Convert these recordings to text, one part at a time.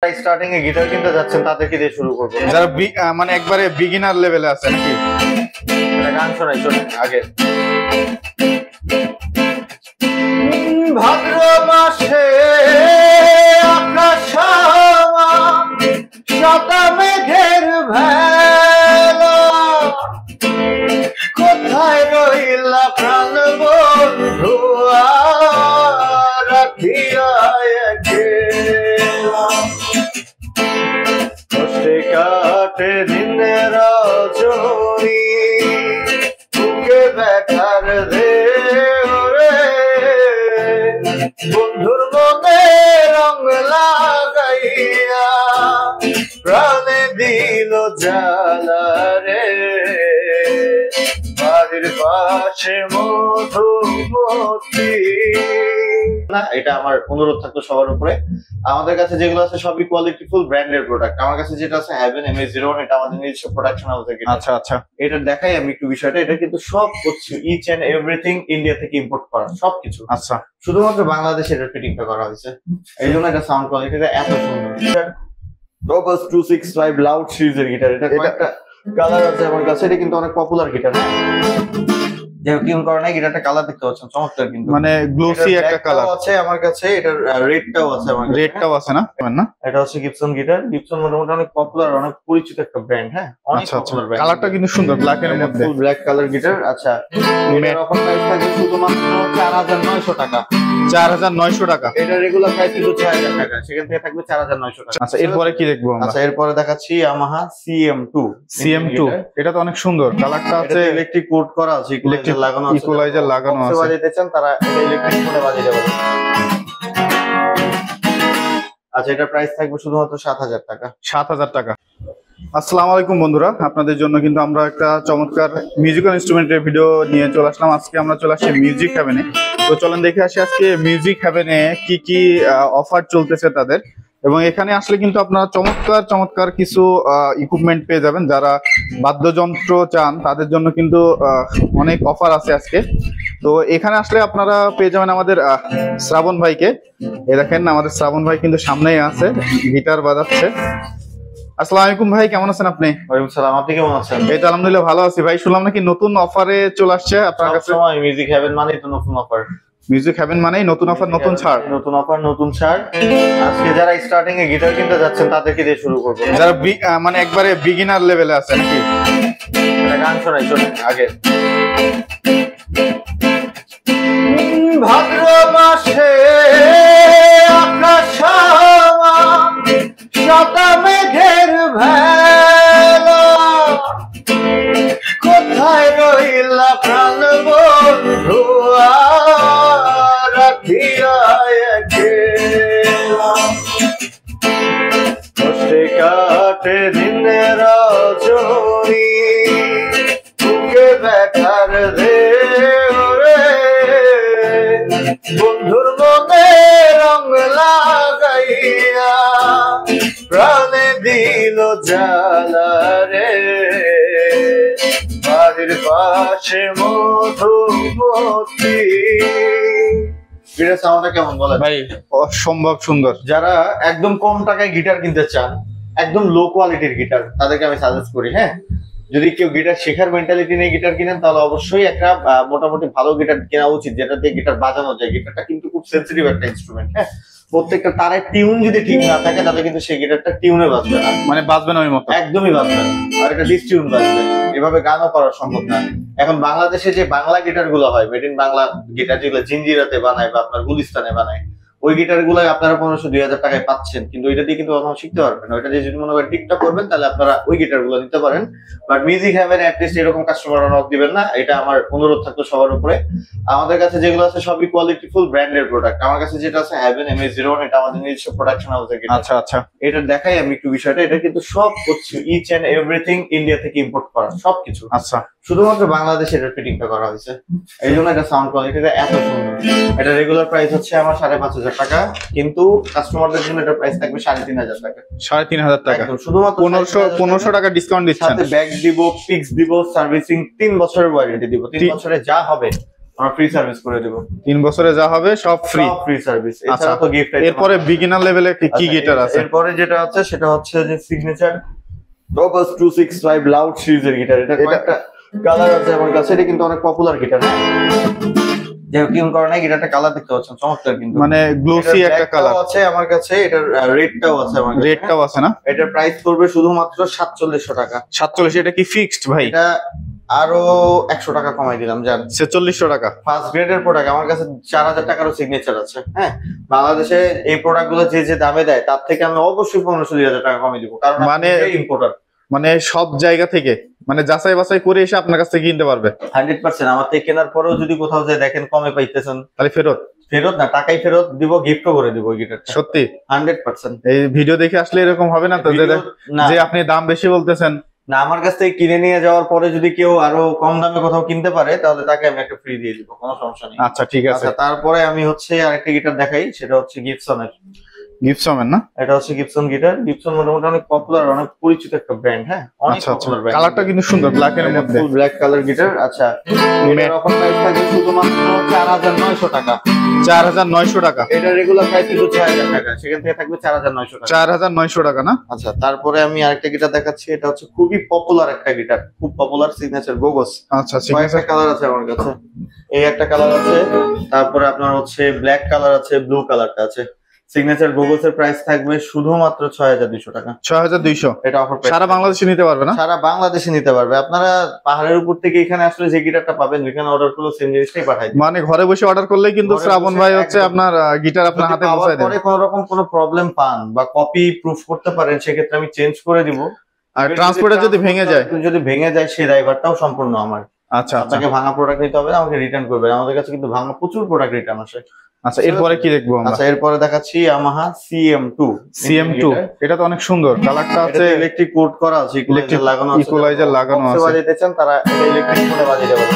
Starting এ guitar কিনতে যাচ্ছেন তাদেরকে দিয়ে শুরু করব, যারা মানে একবারে বিগিনার লেভেলে আছে নাকি? একটা গান শোনাই চলে আগে। ভাদ্র মাসে আকাশ সাদা মেঘের ভেলা, কোথায় রইলা প্রাণ বন্ধু রাখিয়া কষ্টে কাটে দিনের রজনী, বুকে ব্যথার দে বন্ধুর মনে রং লাগাইয়া প্রাণে দিল জ্বালা রে, বাড়ির পাশে মধুমতি। না, এটা আমার অনুরোধ থাকতো সবার উপরে, আমাদের কাছে যেগুলো আছে সবই কোয়ালিটিফুল ব্র্যান্ডের প্রোডাক্ট। আমার কাছে যেটা আছে হ্যাভেন MS01, এটা আমাদের নিজস্ব প্রোডাকশন হাউস থেকে। আচ্ছা আচ্ছা, এটা দেখাই আমি একটু বিষয়টা। এটা কিন্তু সব কিছু ইচ এন্ড এভরিথিং ইন্ডিয়া থেকে ইম্পোর্ট করা সবকিছু। আচ্ছা, শুধুমাত্র বাংলাদেশে এটা ফিটিংটা করা হয়েছে, এই জন্য এটা সাউন্ড কোয়ালিটিটা এত সুন্দর। রোবাস 265 লাউড সিরিজের গিটার, এটা একটা কালার আছে আমার কাছে, এটা কিন্তু অনেক পপুলার গিটার। টিউন করা নাই, গিটারটা কালার দেখতে পাচ্ছেন চমৎকার, কিন্তু মানে গ্লোসি একটা কালার আছে আমার কাছে। এটার রেডটাও আছে আমার কাছে, রেডটাও আছে না? এটা হচ্ছে গিবসন গিটার। গিবসন মোটামুটি অনেক পপুলার, অনেক পরিচিত একটা ব্র্যান্ড। হ্যাঁ, অনেক পপুলার ব্র্যান্ড। কালারটা কিন্তু সুন্দর, ব্ল্যাক এর মধ্যে, ফুল ব্ল্যাক কালার গিটার। আচ্ছা, এটার অফার প্রাইস থাকবে শুধুমাত্র 4900 টাকা। 4900 টাকা। এটা রেগুলার প্রাইস কিন্তু 6000 টাকা, সেখান থেকে থাকবে 4900 টাকা। আচ্ছা, এরপরে কি দেখবো আমরা? আচ্ছা, এরপরে দেখাচ্ছি Yamaha CM2। এটা তো অনেক সুন্দর, কালারটা আছে ইলেকট্রিক কোড করা আছে, ইকুয়ালাইজার লাগানো আছে। ইকুয়ালাইজার লাগানো আছে, বাজাইতে চান তারা এটা ইলেকট্রিক কোডে বাজাইতে পারবে। আচ্ছা, এটা প্রাইস থাকবে শুধুমাত্র 7000 টাকা। 7000 টাকা। আসসালামু আলাইকুম বন্ধুরা, আপনাদের জন্য কিন্তু আমরা একটা চমৎকার মিউজিক্যাল ইনস্ট্রুমেন্টের ভিডিও নিয়ে চলে আসলাম। আজকে আমরা চলে আসছি মিউজিক হ্যাভেনে। তো চলেন দেখে আসি আজকে মিউজিক হ্যাভেনে কি কি অফার চলতেছে তাদের, এবং এখানে আসলে কিন্তু আপনারা চমৎকার চমৎকার কিছু ইকুইপমেন্ট পেয়ে যাবেন। যারা বাদ্যযন্ত্র চান তাদের জন্য কিন্তু অনেক অফার আছে আজকে। তো এখানে আসলে আপনারা পেয়ে যাবেন আমাদের শ্রাবণ ভাইকে। এই দেখেন আমাদের শ্রাবণ ভাই কিন্তু সামনেই আছে, গিটার বাজাচ্ছে। আসসালামু আলাইকুম ভাই, কেমন আছেন আপনি? ওয়ালাইকুম সালাম, আপনি কেমন আছেন? এই তো আলহামদুলিল্লাহ ভালো আছি ভাই। শুনলাম নাকি নতুন অফারে চলে আসছে আপনার কাছে? মিউজিক হ্যাভেন মানেই তো নতুন অফার। মিউজিক হ্যাভেন মানেই নতুন অফার, নতুন ছাড়। নতুন অফার, নতুন ছাড়। আজকে যারা স্টার্টিং এ গিটার কিনতে যাচ্ছেন তাদেরকে দিয়ে শুরু করব, যারা মানে একবারে বিগিনার লেভেলে আছে নাকি? একটা গান শোনাই চলে আগে। ভাদ্র মাসে আকাশ সাদা মেঘের ভেলা, কোথায় রইলা প্রাণ বন্ধু রাখিয়া কষ্টে কাটে দিনের রজনী, বুকে ব্যথার দে বন্ধুর মনে রং লাগাইয়া প্রাণে দিল জ্বালা রে, বাড়ির পাশে মধুমতি। গিটার সাউন্ডটা কেমন বলেন ভাই? অসম্ভব সুন্দর। যারা একদম কম টাকায় গিটার কিনতে চান, একদম লো কোয়ালিটির গিটার, তাদেরকে আমি সাজেস্ট করি। হ্যাঁ, যদি কেউ গিটার শেখার মেন্টালিটি নিয়ে গিটার কিনেন তাহলে অবশ্যই একটা মোটামুটি ভালো গিটার কেনা উচিত, যেটা দিয়ে গিটার বাজানো যায়। গিটারটা কিন্তু খুব সেন্সিটিভ একটা ইনস্ট্রুমেন্ট। হ্যাঁ, প্রত্যেকটা তারের টিউন যদি ঠিক না থাকে তাহলে কিন্তু সেই গিটারটা টিউনে বাজবে না, মানে বাজবে না ওই মতো, একদমই বাজবে না, আর এটা ডিসটিউন বাজবে। এভাবে গানও করা সম্ভব না। এখন বাংলাদেশে যে বাংলা গিটার গুলো হয়, মেড ইন বাংলা গিটার, যেগুলো জিঞ্জিরাতে বানায় বা আপনার গুলিস্তানে বানায়, ওই গিটার গুলো আপনারা 1500-2000 টাকায় পাচ্ছেন, কিন্তু ওইটা দিয়ে কিন্তু কখনো শিখতে পারবেন। ওইটা দিয়ে যদি মনে করেন টিকটক করবেন তাহলে আপনারা ওই গিটার গুলো নিতে পারেন। বাট মিউজিক হ্যাভেন অ্যাটলিস্ট এরকম কাস্টমার নক দিবেন না, এটা আমার অনুরোধ থাকতো সবার উপরে। আমাদের কাছে যেগুলো আছে সবই কোয়ালিটিফুল ব্র্যান্ডের প্রোডাক্ট। আমার কাছে যেটা আছে হ্যাভেন MS01, এটা আমাদের নিজস্ব প্রোডাকশন হাউস থেকে। আচ্ছা আচ্ছা, এটা দেখাই আমি একটু বিষয়টা। এটা কিন্তু সব কিছু ইচ এন্ড এভরিথিং ইন্ডিয়া থেকে ইম্পোর্ট করা সবকিছু। আচ্ছা, শুধুমাত্র বাংলাদেশে এটা ফিটিংটা করা হয়েছে, এই জন্য এটা সাউন্ড কোয়ালিটিটা এত সুন্দর। এটা রেগুলার প্রাইস হচ্ছে আমার 5500 টাকা, কিন্তু কাস্টমারদের জন্য এটা প্রাইস থাকবে 3500 টাকা। 3500 টাকা, শুধুমাত্র 1500 টাকা ডিসকাউন্ট দিচ্ছেন। সাথে ব্যাগ দিব, ফিক্স দিব, সার্ভিসিং 3 বছরের ওয়ারেন্টি দিব। 3 বছরে যা হবে আমরা ফ্রি সার্ভিস করে দেব। 3 বছরে যা হবে সব ফ্রি ফ্রি সার্ভিস। আচ্ছা, এছাড়া তো গিফট। এরপরে বিগিনার লেভেলে কি গিটার আছে? এরপরে যেটা আছে সেটা হচ্ছে যে সিগনেচার টপাস 265 লাউড সিরিজের গিটার। এটা কয়েকটা কালার আছে আমার কাছে, এটা কিন্তু অনেক পপুলার গিটার। যে কি করে না, গিটারটা কালার দেখতে পাচ্ছেন চমৎকার, কিন্তু মানে গ্লোসি একটা কালার আছে আমার কাছে। এটার রেডটাও আছে আমার কাছে। রেডটাও আছে না? এটার প্রাইস পড়বে শুধুমাত্র 4700 টাকা। 47, এটা কি ফিক্সড ভাই? এটা আরো 100 টাকা কমাই দিলাম জান, 4600 টাকা। ফার্স্ট গ্রেডের প্রোডাক্ট আমার কাছে 4000 টাকারও সিগনেচার আছে। হ্যাঁ, বাংলাদেশে এই প্রোডাক্ট গুলো যে দামে দেয় তার থেকে আমি অবশ্যই 15-2000 টাকা কমিয়ে দিব, কারণ মানে ইম্পোর্টার। মানে সব জায়গা থেকে মানে যাচাই বাছাই করে এসে আপনার কাছ থেকে কিনতে পারবে 100%। আমার থেকে কেনার পরেও যদি কোথাও যায় দেখেন কমে পাইতেছেন, তাহলে ফেরত? ফেরত না, টাকাই ফেরত দিব, গিফটও করে দিব গিটারটা। সত্যি 100%। এই ভিডিও দেখে আসলে এরকম হবে না তো না যে আপনি দাম বেশি বলতেছেন? না, আমার কাছ থেকে কিনে নিয়ে যাওয়ার পরে যদি কেউ আরো কম দামে কোথাও কিনতে পারে তাহলে তাকে আমি একটা ফ্রি দিয়ে দিব, কোনো সমস্যা নেই। আচ্ছা ঠিক আছে। আচ্ছা, তারপরে আমি হচ্ছে আরেকটা গিটার দেখাই, সেটা হচ্ছে গিবসনের। গিবসনের না? এটা হচ্ছে গিবসন গিটার। গিবসন মোটামুটি অনেক পপুলার, অনেক পরিচিত একটা ব্র্যান্ড। হ্যাঁ, অনেক আচ্ছা আচ্ছা, পপুলার ব্র্যান্ড। কালারটা কিন্তু সুন্দর, ব্ল্যাক এর মধ্যে, ফুল ব্ল্যাক কালার গিটার। আচ্ছা, এটার অফার প্রাইস থাকবে শুধুমাত্র 4900 টাকা। 4900 টাকা। এটা রেগুলার প্রাইস কিন্তু 6000 টাকা, সেখান থেকে থাকবে 4900 টাকা। 4900 টাকা না? আচ্ছা, তারপরে আমি আরেকটা গিটার দেখাচ্ছি। এটা হচ্ছে খুবই পপুলার একটা গিটার, খুব পপুলার, সিগনেচার গোগোস। আচ্ছা, কয়েকটা কালার আছে আমার কাছে। এই একটা কালার আছে, তারপরে আপনার হচ্ছে ব্ল্যাক কালার আছে, ব্লু কালারটা আছে। সিগনেচার গোগোস এর প্রাইস থাকবে শুধুমাত্র 6200 টাকা। 6200? এটা অফার প্রাইস। সারা বাংলাদেশে নিতে পারবে না? সারা বাংলাদেশে নিতে পারবে। আপনারা পাহাড়ের উপর থেকে এখানে আসলে যে গিটারটা পাবেন, এখানে অর্ডার করলে সেম জিনিসটাই পাঠাই দিই। মানে ঘরে বসে অর্ডার করলে কিন্তু ঘরে শ্রাবণ বসে ভাই হচ্ছে একদম। আপনার গিটার আপনার হাতে যদি পৌঁছায় পাওয়ার দেবে। পরে কোনো রকম কোনো প্রবলেম পান বা কপি প্রুফ করতে পারেন, সেক্ষেত্রে আমি চেঞ্জ করে দিব। আর ট্রান্সপোর্টে যদি ভেঙে যায়? যদি ভেঙে যায় সেই ড্রাইভারটাও সম্পূর্ণ আমার। আচ্ছা আচ্ছা আপনাকে ভাঙা প্রোডাক্ট নিতে হবে, আমাকে রিটার্ন করবেন। আমাদের কাছে কিন্তু ভাঙা প্রচুর প্রোডাক্ট রিটার্ন আসে। আচ্ছা, এরপরে কি দেখবো আমরা? আচ্ছা, এরপরে দেখাচ্ছি ইয়ামাহা CM2। CM2, এটা তো অনেক সুন্দর, কালারটা আছে ইলেকট্রিক কোড করা আছে, ইকুয়ালাইজার লাগানো আছে। ইকুয়ালাইজার লাগানো বক্সে আছে। বাজাইতে চান তারা এটা ইলেকট্রিক কোডে বাজিয়ে দেবে।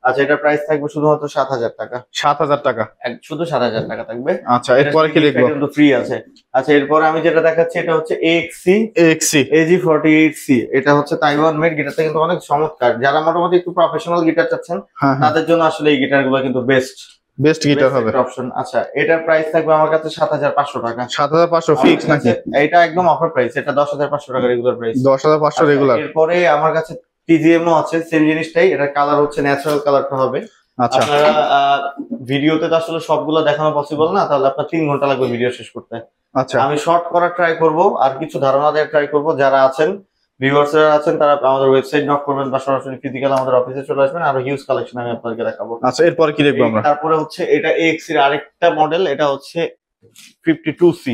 আচ্ছা, এটা প্রাইস থাকবে শুধুমাত্র 7000 টাকা। 7000 টাকা? শুধু 7000 টাকা থাকবে। আচ্ছা, এরপরে কি দেখবো? কিন্তু ফ্রি আছে। আচ্ছা, এরপরে আমি যেটা দেখাচ্ছি এটা হচ্ছে AXC AG48C। এটা হচ্ছে তাইওয়ান মেড। গিটারটা কিন্তু অনেক চমৎকার। যারা মোটামুটি একটু প্রফেশনাল গিটার চাচ্ছেন হ্যাঁ হ্যাঁ, তাদের জন্য আসলে এই গিটারগুলো কিন্তু বেস্ট গিটার হবে। অপশন। আচ্ছা, এটার প্রাইস থাকবে আমার কাছে 7500 টাকা। 7500 ফিক্স নাকি? এটা একদম অফার প্রাইস। এটা 10500 টাকা রেগুলার প্রাইস। 10500 রেগুলার। এরপরে আমার কাছে TGM ও আছে, সেম জিনিসটাই। এটা কালার হচ্ছে ন্যাচারাল কালারটা হবে। আচ্ছা, আপনারা ভিডিওতে তো আসলে সবগুলো দেখানো পসিবল না, তাহলে আপনার 3 ঘন্টা লাগবে ভিডিও শেষ করতে। আচ্ছা, আমি শর্ট করার ট্রাই করব, আর কিছু ধারণা দেওয়ার ট্রাই করব। যারা আছেন ভিউয়ার্সরা আছেন তারা আমাদের ওয়েবসাইট নক করবেন বা সরাসরি ফিজিক্যাল আমাদের অফিসে চলে আসবেন। আর হিউজ কালেকশন আমি আপনাদেরকে দেখাবো। আচ্ছা, এরপরে কি দেখবো আমরা? তারপরে হচ্ছে এটা AXC এর আরেকটা মডেল, এটা হচ্ছে 52C।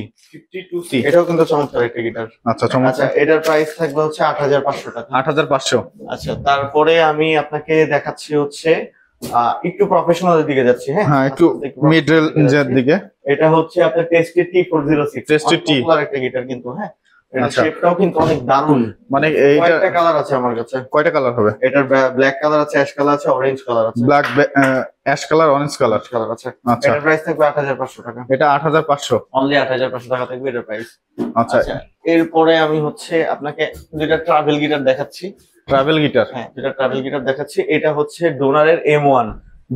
এটাও কিন্তু চমৎকার একটা গিটার। আচ্ছা, আচ্ছা, চমৎকার। এটার প্রাইস থাকবে হচ্ছে 8500 টাকা। 8500? আচ্ছা, তারপরে আমি আপনাকে দেখাচ্ছি হচ্ছে একটু প্রফেশনালের দিকে যাচ্ছি। হ্যাঁ, একটু মিড রেঞ্জের দিকে। এটা হচ্ছে আপনার tasty T406। Tasty T popular একটা গিটার কিন্তু। হ্যাঁ, এটা আচ্ছা। শেপটাও কিন্তু অনেক দারুণ। মানে এইটা কয়েকটা কালার আছে আমার কাছে। কয়টা কালার হবে? এটার ব্ল্যাক কালার আছে, অ্যাশ কালার আছে, অরেঞ্জ কালার আছে। Black, ash colour, orange colour. Colour আছে। আচ্ছা, এটার প্রাইস থাকবে 8500 টাকা। এটা 8500? অনলি 8500 টাকা থাকবে এটার প্রাইস। আচ্ছা, আচ্ছা, এরপরে আমি হচ্ছে আপনাকে দুইটা ট্রাভেল গিটার দেখাচ্ছি। Travel guitar? হ্যাঁ, দুইটা ট্রাভেল গিটার দেখাচ্ছি। এটা হচ্ছে ডোনারের M1।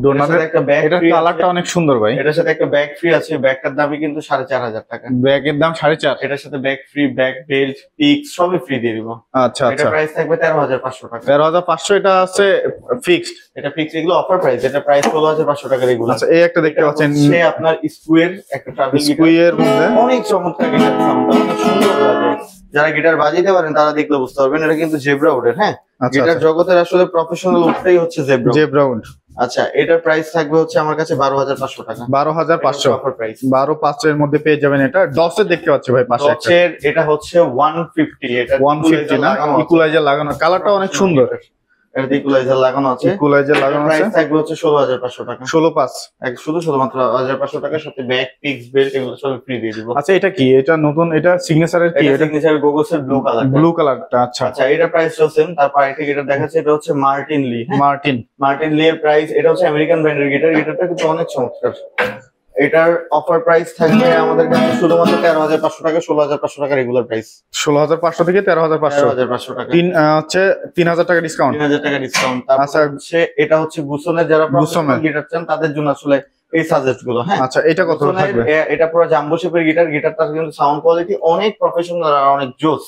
ডোনারের একটা ব্যাগ, এটার কালারটা অনেক সুন্দর ভাই। এটার সাথে একটা ব্যাগ ফ্রি আছে। ব্যাগটার দামই কিন্তু 4500 টাকা। ব্যাগের দাম 4500? এটার সাথে bag free, bag belt, pix সবই ফ্রি দিয়ে দিব। আচ্ছা এটা আচ্ছা, প্রাইস থাকবে 13500 টাকা। 13500 এটা আছে ফিক্সড? এটা ফিক্স, এগুলো অফার প্রাইস। এটা প্রাইস 16500 টাকা রেগুলার। আচ্ছা, এই একটা দেখতে পাচ্ছেন সে আপনার স্কুয়ের একটা ট্রাভেল গিটার। স্কুইয়ের মধ্যে অনেক চমৎকার গিটার, সাউন্ডটা অনেক সুন্দর লাগে। যারা গিটার বাজাইতে পারেন তারা দেখলে বুঝতে পারবেন। এটা কিন্তু জেব্রা উডের। হ্যাঁ, আচ্ছা, গিটার জগতের আসলে প্রফেশনাল উডটাই হচ্ছে জেব্রা। Zebra would. আচ্ছা, এটার প্রাইস থাকবে হচ্ছে আমার কাছে 12500 টাকা। 12500? Offer price. 12500 এর মধ্যে পেয়ে যাবেন। এটা ডসের দেখতে পাচ্ছি ভাই পাশে একটা। ডচের এটা হচ্ছে 150। এটা 150 না? ইকুয়ালাইজার লাগানো, কালারটা অনেক সুন্দর। এটা ইকুয়ালাইজার লাগানো আছে। ইকুয়ালাইজার লাগানো আছে। প্রাইস থাকবে হচ্ছে 16500 টাকা। 16500? শুধুমাত্র 1500 টাকার সাথে ব্যাগ, পিক্স, বেল্ট এগুলো সব ফ্রি দিয়ে দিব। আচ্ছা, এটা কি? এটা নতুন, এটা সিগনেচারের কি? এটা এটা সিগনেচার গোগোসের ব্লু কালার। ব্লু কালারটা? আচ্ছা আচ্ছা, এটা প্রাইস সেম। তারপর একটা গিটার দেখাচ্ছে, এটা হচ্ছে মার্টিন লি। মার্টিন। মার্টিন লি এর প্রাইস, এটা হচ্ছে আমেরিকান ব্র্যান্ডের গিটার। গিটারটা কিন্তু অনেক চমৎকার। এটার অফার প্রাইস থাকবে আমাদের কাছে শুধুমাত্র 13,500 টাকা, 16,500 টাকা রেগুলার প্রাইস। 16,500 থেকে 13,500, 13,500 টাকা, হচ্ছে 3,000 টাকা ডিসকাউন্ট। 3,000 টাকা ডিসকাউন্ট। আচ্ছা। হচ্ছে এটা হচ্ছে বুসনের যারা প্রফেশনাল গিটার চান তাদের জন্য আসলে এই সাজেস্ট গুলো। হ্যাঁ, আচ্ছা, এটা কত থাকবে? এটা পুরো জাম্বো শেপের গিটার, গিটারটার কিন্তু সাউন্ড কোয়ালিটি অনেক প্রফেশনাল আর অনেক জোস।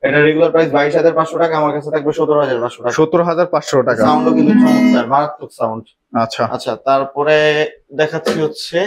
এটা রেগুলার প্রাইস 22,500 টাকা, আমার কাছে থাকবে 17,500 টাকা। 17,500 টাকা। সাউন্ডও কিন্তু চমৎকার, মারাত্মক সাউন্ড। আচ্ছা আচ্ছা, তারপরে দেখাচ্ছি হচ্ছে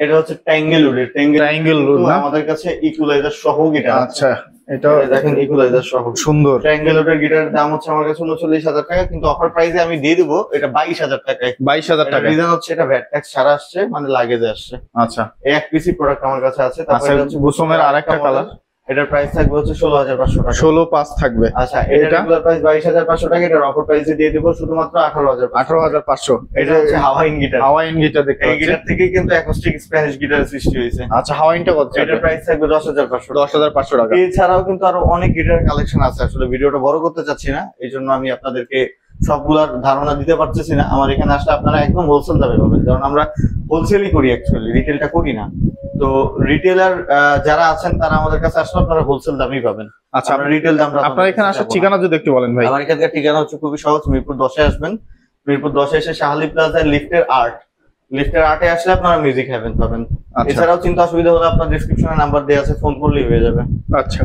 এটা হচ্ছে ট্যাঙ্গেল উডের। ট্রায়াঙ্গেল উড না? আমাদের কাছে ইকুয়ালাইজার সহ গিটার। আচ্ছা, এটা দেখেন ইকুয়ালাইজার সহ সুন্দর। ট্যাঙ্গেল উডের গিটারের দাম হচ্ছে আমার কাছে 39,000 টাকা, কিন্তু অফার প্রাইসে আমি দিয়ে দেবো এটা 22,000 টাকায়। 22,000 টাকা। রিজন হচ্ছে এটা ভ্যাট ট্যাক্স ছাড়া আসছে, মানে লাগেজে আসছে। আচ্ছা, এই এক পিসি প্রোডাক্ট আমার কাছে আছে। আচ্ছা, তারপরে এটা হচ্ছে বুসমের আরেকটা কালার, এটার প্রাইস থাকবে হচ্ছে 16,500 টাকা। 16,500 থাকবে। আচ্ছা, এটা এটা? রেগুলার প্রাইস 22,500 টাকা, এটার অফার প্রাইসে দিয়ে দেবো শুধুমাত্র 18,500। 18,500। এটা হচ্ছে হাওয়াইন গিটার। হাওয়াইন গিটার দেখতে এই পাচ্ছি। গিটার থেকে কিন্তু অ্যাকোস্টিক স্প্যানিশ গিটারের সৃষ্টি হয়েছে। আচ্ছা, হাওয়াইনটা কত? এটার প্রাইস থাকবে 10,500। 10,500 টাকা। এছাড়াও কিন্তু আরো অনেক গিটার কালেকশন আছে, আসলে ভিডিওটা বড় করতে চাচ্ছি না, এই জন্য আমি আপনাদেরকে সবগুলার ধারণা দিতে পারতেছি না। আমার এখানে আসলে আপনারা একদম হোলসেল দামে পাবেন, কারণ আমরা হোলসেলই করি, অ্যাকচুয়ালি রিটেলটা করি না। তো রিটেলার যারা আছেন তারা আমাদের কাছে আসলে আপনারা হোলসেল দামই পাবেন। আচ্ছা, আমরা রিটেল দামটা আপনার এখানে আসার ঠিকানা যদি একটু বলেন ভাই। আমার এখানকার ঠিকানা হচ্ছে খুবই সহজ, মিরপুর 10-এ আসবেন। মিরপুর 10-এ এসে শাহালি প্লাজার লিফটের 8-এ আসলে আপনারা মিউজিক হ্যাভেন পাবেন। আচ্ছা। এছাড়াও চিন্তা অসুবিধা হলে আপনার ডেসক্রিপশনে নাম্বার দেওয়া আছে, ফোন করলেই হয়ে যাবে। আচ্ছা।